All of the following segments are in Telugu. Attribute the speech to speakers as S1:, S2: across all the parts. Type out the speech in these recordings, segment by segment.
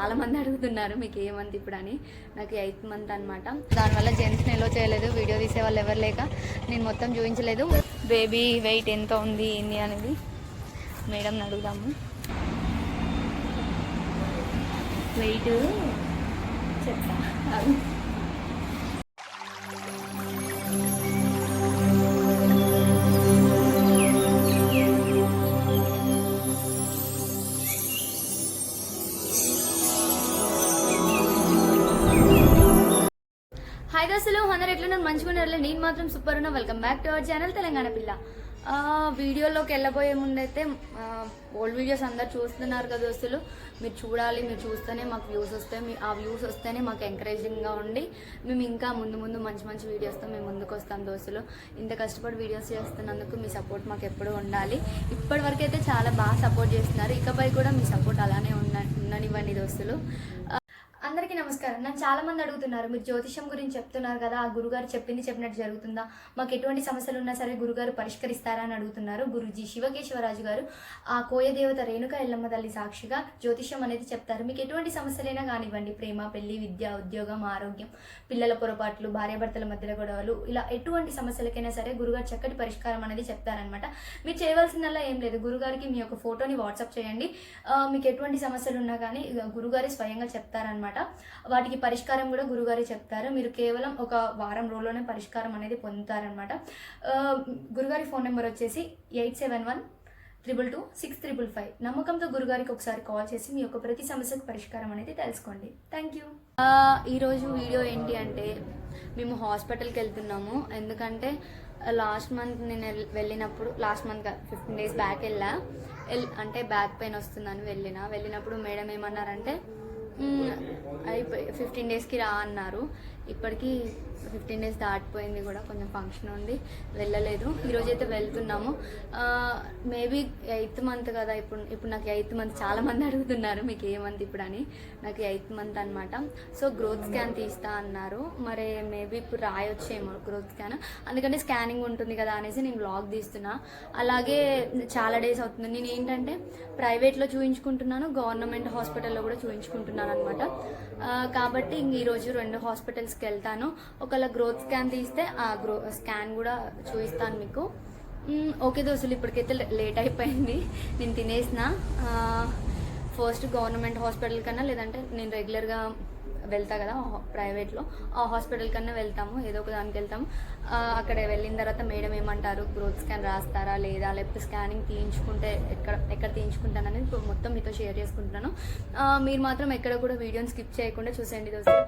S1: చాలా మంది అడుగుతున్నారు మీకు ఏ మంత్ ఇప్పుడు అని. నాకు 8th మంత్ అనమాట. దానివల్ల జెంట్స్ని ఎలో చేయలేదు, వీడియో తీసే వాళ్ళు ఎవరు లేక నేను మొత్తం చూపించలేదు. బేబీ వెయిట్ ఎంత ఉంది ఏంది అనేది మేడంని అడుగుదాము. వెయిట్ చెప్తా. హాయ్ దోస్తులు, అందరు ఎట్లున్నారు? మంచిగా ఉన్నారులే. నేను మాత్రం సూపర్ ఉన్నా. Welcome back to our channel Telangana పిల్ల. వీడియోలోకి వెళ్ళబోయే ముందైతే ఓల్డ్ వీడియోస్ అందరు చూస్తున్నారు కదా దోస్తులు, మీరు చూడాలి. మీరు చూస్తేనే మాకు వ్యూస్ వస్తాయి. ఆ వ్యూస్ వస్తేనే మాకు ఎంకరేజింగ్గా ఉండి మేము ఇంకా ముందు మంచి మంచి వీడియోస్తో మేము ముందుకు వస్తాం దోస్తులు. ఇంత కష్టపడి వీడియోస్ చేస్తున్నందుకు మీ సపోర్ట్ మాకు ఎప్పుడూ ఉండాలి. ఇప్పటివరకు అయితే చాలా బాగా సపోర్ట్ చేస్తున్నారు. ఇకపై కూడా మీ సపోర్ట్ అలానే ఉండనివ్వండి దోస్తులు. అందరికీ నమస్కారం. నన్ను చాలా మంది అడుగుతున్నారు, మీరు జ్యోతిషం గురించి చెప్తున్నారు కదా, ఆ గురుగారు చెప్పినట్టు జరుగుతుందా? మాకు ఎటువంటి సమస్యలు ఉన్నా సరే గురుగారు పరిష్కరిస్తారా అని అడుగుతున్నారు. గురుజీ శివకేశవరాజు గారు ఆ కోయదేవత రేణుక ఎల్లమ్మ తల్లి సాక్షిగా జ్యోతిషం అనేది చెప్తారు. మీకు ఎటువంటి సమస్యలైనా కానివ్వండి, ప్రేమ, పెళ్లి, విద్య, ఉద్యోగం, ఆరోగ్యం, పిల్లల పొరపాట్లు, భార్యాభర్తల మధ్యలో గొడవలు, ఇలా ఎటువంటి సమస్యలకైనా సరే గురుగారు చక్కటి పరిష్కారం అనేది చెప్తారనమాట. మీరు చేయవలసిందల్లా ఏం లేదు, గురుగారికి మీ యొక్క ఫోటోని వాట్సాప్ చేయండి. మీకు ఎటువంటి సమస్యలు ఉన్నా కానీ గురుగారి స్వయంగా చెప్తారనమాట. వాటికి పరిష్కారం కూడా గురుగారే చెప్తారు. మీరు కేవలం ఒక వారం రోజుల్లోనే పరిష్కారం అనేది పొందుతారనమాట. గురుగారి ఫోన్ నెంబర్ వచ్చేసి 8712226555. నమ్మకంతో గురుగారికి ఒకసారి కాల్ చేసి మీ యొక్క ప్రతి సమస్యకు పరిష్కారం అనేది తెలుసుకోండి. Thank you. ఈరోజు వీడియో ఏంటి అంటే, మేము హాస్పిటల్కి వెళ్తున్నాము. ఎందుకంటే లాస్ట్ మంత్ నేను వెళ్ళినప్పుడు, లాస్ట్ మంత్ 15 days బ్యాక్ అంటే బ్యాక్ పెయిన్ వస్తుందని వెళ్ళినప్పుడు మేడం ఏమన్నారంటే, 15 daysకి రా అన్నారు. ఇప్పటికీ 15 days దాటిపోయింది కూడా, కొంచెం ఫంక్షన్ ఉంది వెళ్ళలేదు. ఈరోజైతే వెళ్తున్నాము. మేబీ 8th month కదా. ఇప్పుడు నాకు 8th month. చాలా మంది అడుగుతున్నారు మీకు ఏ మంత్ ఇప్పుడు అని. నాకు 8th month అనమాట. సో గ్రోత్ స్కాన్ తీస్తా అన్నారు. మరి మేబీ ఇప్పుడు రాయొచ్చేమో గ్రోత్ స్కాన్, అందుకంటే స్కానింగ్ ఉంటుంది కదా అనేసి నేను వ్లాగ్ తీస్తున్నా. అలాగే చాలా డేస్ అవుతుంది. నేను ఏంటంటే ప్రైవేట్లో చూయించుకుంటున్నాను, గవర్నమెంట్ హాస్పిటల్లో కూడా చూయించుకుంటున్నాను అనమాట. కాబట్టి ఈరోజు 2 హాస్పిటల్స్కి వెళ్తాను. ఒకవేళ గ్రోత్ స్కాన్ తీస్తే ఆ స్కాన్ కూడా చూపిస్తాను మీకు. ఓకే దోస్తులు, ఇప్పటికైతే లేట్ అయిపోయింది, నేను తినేసిన. ఫస్ట్ గవర్నమెంట్ హాస్పిటల్ కన్నా, లేదంటే నేను రెగ్యులర్గా వెళ్తా కదా ప్రైవేట్లో, ఆ హాస్పిటల్ కన్నా వెళ్తాము, ఏదో ఒక దానికి వెళ్తాము. అక్కడ వెళ్ళిన తర్వాత మేడం ఏమంటారు, గ్రోత్ స్కాన్ రాస్తారా లేదా, లేకపోతే స్కానింగ్ తీయించుకుంటే ఎక్కడ తీయించుకుంటాను అనేది ఇప్పుడు మొత్తం మీతో షేర్ చేసుకుంటున్నాను. మీరు మాత్రం ఎక్కడ కూడా వీడియోని స్కిప్ చేయకుండా చూసేయండి దోస్తులు.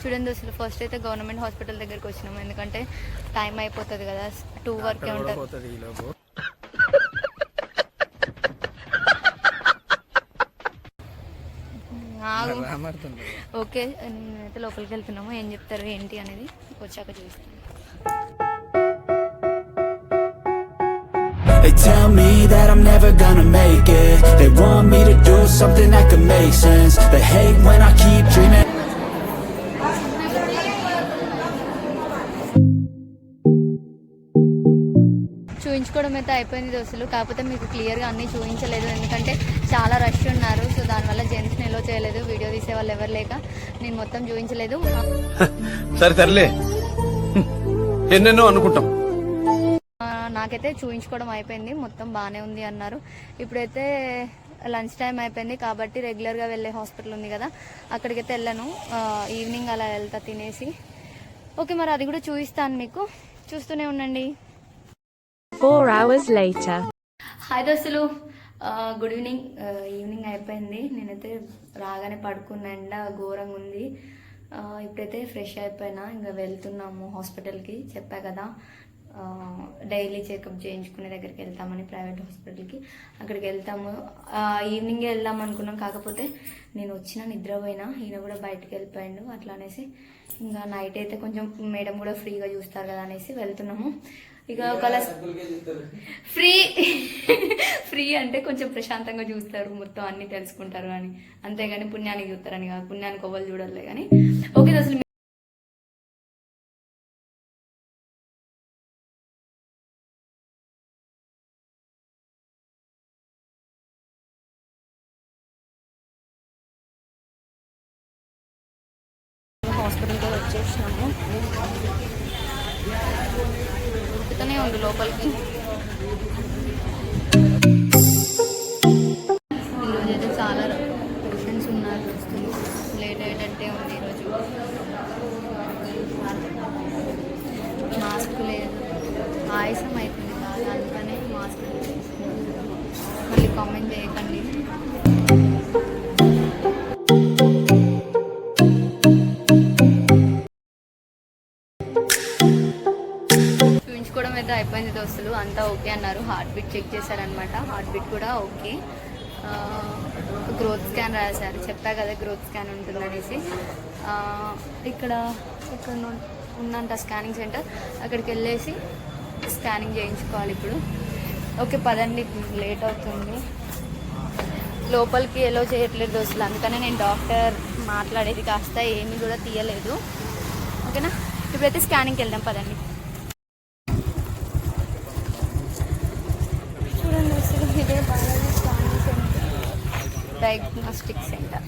S1: చూడండి దోస్తులు, ఫస్ట్ అయితే గవర్నమెంట్ హాస్పిటల్ దగ్గరికి వచ్చినాము. ఎందుకంటే టైం అయిపోతుంది కదా, 2 వరకే ఉంటుంది. ఓకే, నేనైతే లోపలికి వెళ్తున్నాము. ఏం చెప్తారు ఏంటి అనేది వచ్చాక చూస్తాను.
S2: They tell me that I'm never gonna make it. They want me to do something that could make sense. They hate when I keep dreaming.
S1: చూయించుకోవడం అయితే అయిపోయింది దోస్తులు. కాకపోతే మీకు క్లియర్గా అన్నీ చూపించలేదు, ఎందుకంటే చాలా రష్ ఉన్నారు. సో దానివల్ల జెంట్స్ని ఎలో చేయలేదు, వీడియో తీసే వాళ్ళు ఎవరు లేక నేను మొత్తం చూపించలేదు.
S3: సరే ఎన్నెన్నో అనుకుంటాం.
S1: నాకైతే చూయించుకోవడం అయిపోయింది, మొత్తం బాగానే ఉంది అన్నారు. ఇప్పుడైతే లంచ్ టైం అయిపోయింది కాబట్టి రెగ్యులర్గా వెళ్ళే హాస్పిటల్ ఉంది కదా, అక్కడికైతే వెళ్ళను. ఈవినింగ్ అలా వెళ్తా తినేసి. ఓకే, మరి అది కూడా చూపిస్తాను మీకు, చూస్తూనే ఉండండి.
S4: 4 hours later.
S1: హాయ్ దోస్తులు, గుడ్ ఈవినింగ్. ఈవినింగ్ అయిపోయింది. నేనైతే రాగానే పడుకున్న, ఎండ ఘోరంగా ఉంది. ఇప్పుడైతే ఫ్రెష్ అయిపోయినా, ఇంకా వెళ్తున్నాము హాస్పిటల్కి. చెప్పా కదా డైలీ చెకప్ చేయించుకునే దగ్గరికి వెళ్తామని, ప్రైవేట్ హాస్పిటల్కి. అక్కడికి వెళ్తాము. ఈవినింగే వెళ్దాం అనుకున్నాం, కాకపోతే నేను వచ్చిన నిద్రపోయినా, ఈయన కూడా బయటకు వెళ్ళిపోయాడు. అట్లా అనేసి ఇంకా నైట్ అయితే కొంచెం మేడం కూడా ఫ్రీగా చూస్తారు కదా అనేసి వెళ్తున్నాము. ఇక ఒకవేళ ఫ్రీ అంటే కొంచెం ప్రశాంతంగా చూస్తారు, మొత్తం అన్నీ తెలుసుకుంటారు అని, అంతేగాని పుణ్యానికి చూస్తారని కాదు. పుణ్యానికి ఒవ్వలు చూడలే కానీ. ఓకే అసలు వచ్చేసినాము. ఉరుకుతూనే ఉంది లోపలికి. ఈరోజైతే చాలా పేషెంట్స్ ఉన్నారు. వస్తువులు లేట్ అయ్యేటట్టే ఉంది ఈరోజు. మాస్క్ లేదు, ఆయాసం అయిపోయింది బాగా, అందుకనే మాస్క్ మళ్ళీ కామెంట్ చేయకండి. చూపించుకోవడం అయితే అయిపోయింది దోస్తులు, అంతా ఓకే అన్నారు. హార్ట్ బీట్ చెక్ చేశారనమాట, హార్ట్ బీట్ కూడా ఓకే. గ్రోత్ స్కాన్ రాశారు, చెప్పా కదా గ్రోత్ స్కాన్ ఉంటుందనేసి. ఇక్కడ ఉన్నంత స్కానింగ్ సెంటర్, అక్కడికి వెళ్ళేసి స్కానింగ్ చేయించుకోవాలి ఇప్పుడు. ఓకే పదండి, లేట్ అవుతుంది. లోపలికి ఎలో చేయట్లేదు దోస్తులు, అందుకనే నేను డాక్టర్ మాట్లాడేది కాస్త ఏమీ కూడా తీయలేదు. ఓకేనా, ఇప్పుడైతే స్కానింగ్కి వెళ్దాం పదండి. చూడండి దోస్తులు, ఇదే Balaji scanning centre, diagnostic centre.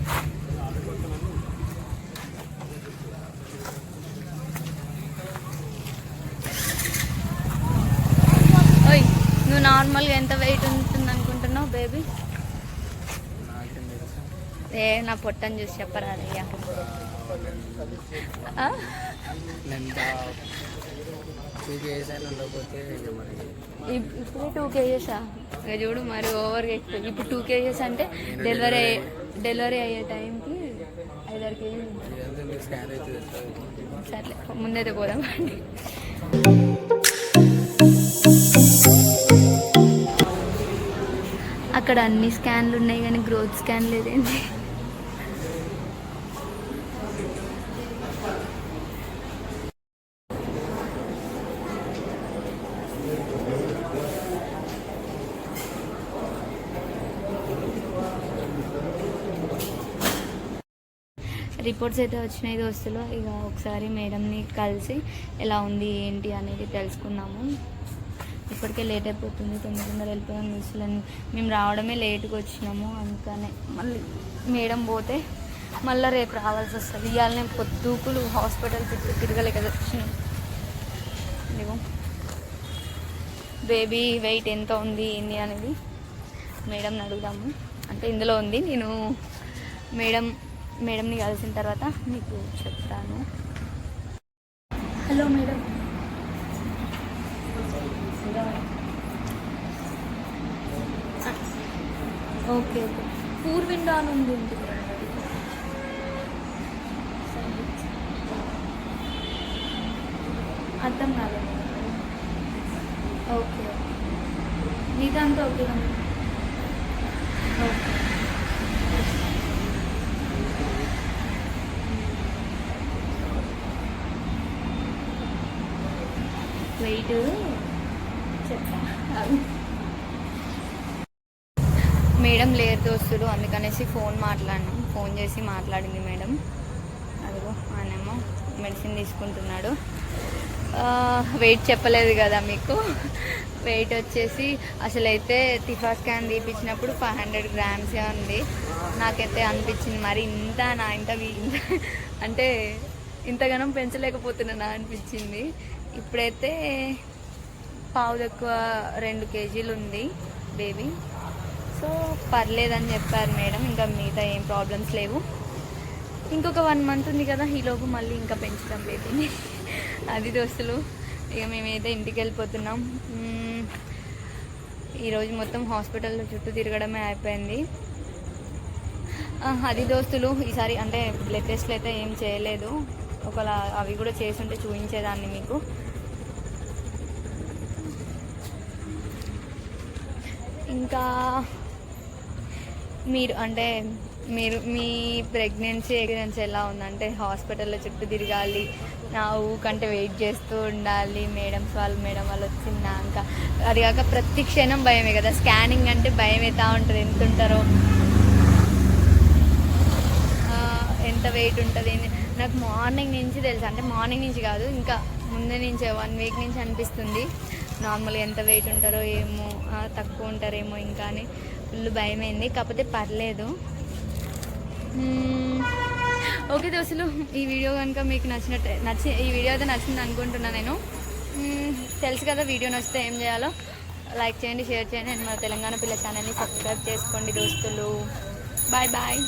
S1: ఓయ్, నువ్వు నార్మల్గా ఎంత వెయిట్ ఉంటుంది అనుకుంటున్నావు బేబీ? నా పొట్టని చూసి చెప్పరాదయ్యా. ఇప్పుడే 2 kgs ఇక చూడు మరి ఓవర్గా ఎక్కువ. ఇప్పుడు 2 kgs అంటే డెలివరీ అయ్యే టైంకి 5-6 kgs ఉంటుంది. సర్లే ముందైతే పోదామండి. అక్కడ అన్ని స్కాన్లు ఉన్నాయి కానీ గ్రోత్ స్కాన్ లేదేంటి? రిపోర్ట్స్ అయితే వచ్చినాయి దోస్తులు. ఇక ఒకసారి మేడంని కలిసి ఎలా ఉంది ఏంటి అనేది తెలుసుకున్నాము. ఇప్పటికే లేట్ అయిపోతుంది, తొందరగా వెళ్ళిపోయాం దోస్తులని. మేము రావడమే లేట్గా వచ్చినాము, అందుకనే మళ్ళీ మేడం పోతే మళ్ళీ రేపు రావాల్సి వస్తుంది. ఇవాళ పొద్దుకులు హాస్పిటల్ చుట్టూ తిరగలేక వచ్చినాం. ఇదిగో బేబీ వెయిట్ ఎంత ఉంది ఏంటి అనేది మేడంని అడుగుదాము. అంటే ఇందులో ఉంది, నేను మేడంని కలిసిన తర్వాత మీకు చెప్తాను. Hello madam. ఓకే ఓకే, పూర్విండా అని ఉంది. అర్థం కాలేదు. ఓకే నీదంతా ఓకే. ఓకే వెయిట్ చెప్తా. మేడం లేరు దోస్తులు, అందుకనేసి ఫోన్ చేసి మాట్లాడింది మేడం. అదిగో ఆయనేమో మెడిసిన్ తీసుకుంటున్నాడు. వెయిట్ చెప్పలేదు కదా మీకు. వెయిట్ వచ్చేసి అసలైతే టిఫా స్కాన్ తీపించినప్పుడు 500 grams ఉంది. నాకైతే అనిపించింది మరి ఇంత అంటే ఇంతగానం పెంచలేకపోతున్నా అనిపించింది. ఇప్పుడైతే పావు తక్కువ 2 kgs ఉంది బేబీ. సో పర్లేదని చెప్పారు మేడం. ఇంకా మిగతా ఏం ప్రాబ్లమ్స్ లేవు. ఇంకొక 1 month ఉంది కదా, ఈలోపు మళ్ళీ ఇంకా పెంచుతాం బేబీని. అది దోస్తులు, ఇక మేమైతే ఇంటికి వెళ్ళిపోతున్నాం. ఈరోజు మొత్తం హాస్పిటల్ చుట్టూ తిరగడమే అయిపోయింది. అది దోస్తులు, ఈసారి అంటే బ్లడ్ టెస్ట్లు అయితే ఏం చేయలేదు. ఒకవేళ అవి కూడా చేసుంటే చూపించేదాన్ని మీకు. ఇంకా మీరు మీ ప్రెగ్నెన్సీ ఎక్స్పీరియన్స్ ఎలా ఉందంటే హాస్పిటల్లో చుట్టూ తిరగాలి, నా ఊకంటే వెయిట్ చేస్తూ ఉండాలి, మేడం వాళ్ళు వచ్చిందాక. అది కాక ప్రతి క్షణం భయమే కదా, స్కానింగ్ అంటే భయం అవుతూ ఉంటుంది. ఎంత ఉంటారో, ఎంత వెయిట్ ఉంటుంది. నాకు మార్నింగ్ నుంచి తెలుసు, అంటే మార్నింగ్ నుంచి కాదు ఇంకా ముందు నుంచి 1 week నుంచి అనిపిస్తుంది నార్మల్గా ఎంత వెయిట్ ఉంటారో ఏమో, తక్కువ ఉంటారేమో ఇంకా అని ఫుల్ భయమైంది. కాకపోతే పర్లేదు. ఓకే దోస్తులు, ఈ వీడియో కనుక మీకు ఈ వీడియో అయితే నచ్చింది అనుకుంటున్నాను నేను. తెలుసు కదా వీడియో నచ్చితే ఏం చేయాలో. లైక్ చేయండి, షేర్ చేయండి అండ్ మన తెలంగాణ పిల్ల ఛానల్ని సబ్స్క్రైబ్ చేసుకోండి దోస్తులు. Bye bye.